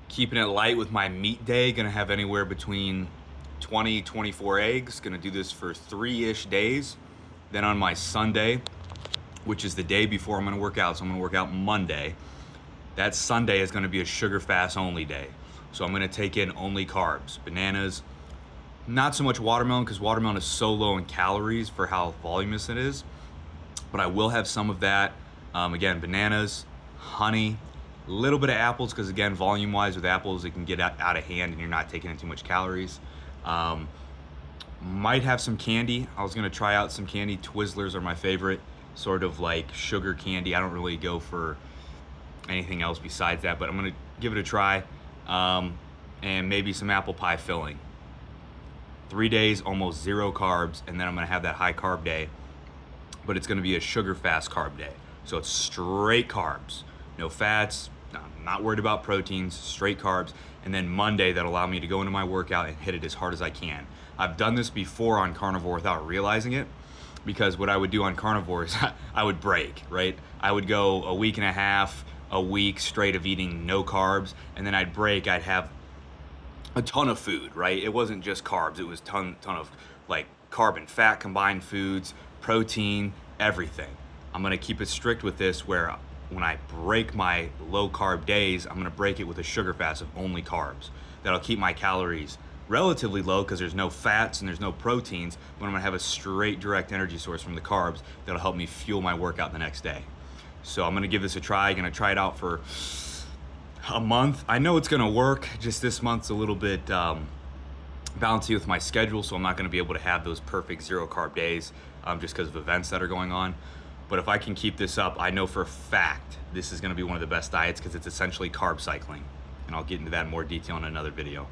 Keeping it light with my meat day, gonna have anywhere between 20, 24 eggs. Gonna do this for 3-ish days. Then on my Sunday, which is the day before I'm gonna work out, so I'm gonna work out Monday. That Sunday is gonna be a sugar fast only day. So I'm gonna take in only carbs, bananas, not so much watermelon because watermelon is so low in calories for how voluminous it is. But I will have some of that. Again, bananas, honey, a little bit of apples because again, volume wise with apples, it can get out of hand and you're not taking in too much calories. Might have some candy. I was gonna try out some candy. Twizzlers are my favorite, sort of like sugar candy. I don't really go for anything else besides that, but I'm gonna give it a try. And maybe some apple pie filling. 3 days, almost zero carbs, and then I'm gonna have that high carb day, but it's gonna be a sugar fast carb day. So it's straight carbs, no fats, not worried about proteins, straight carbs. And then Monday, that'll allow me to go into my workout and hit it as hard as I can. I've done this before on Carnivore without realizing it, because what I would do on Carnivore is I would break, right? I would go a week and a half, a week straight of eating no carbs, and then I'd break, I'd have a ton of food, right? It wasn't just carbs, it was ton of like carb and fat combined foods, protein, everything. I'm gonna keep it strict with this where when I break my low carb days, I'm gonna break it with a sugar fast of only carbs. That'll keep my calories relatively low because there's no fats and there's no proteins, but I'm gonna have a straight direct energy source from the carbs that'll help me fuel my workout the next day. So I'm gonna give this a try. Gonna try it out for a month. I know it's gonna work, just this month's a little bit bouncy with my schedule, so I'm not gonna be able to have those perfect zero carb days just because of events that are going on. But if I can keep this up, I know for a fact this is gonna be one of the best diets because it's essentially carb cycling. And I'll get into that in more detail in another video.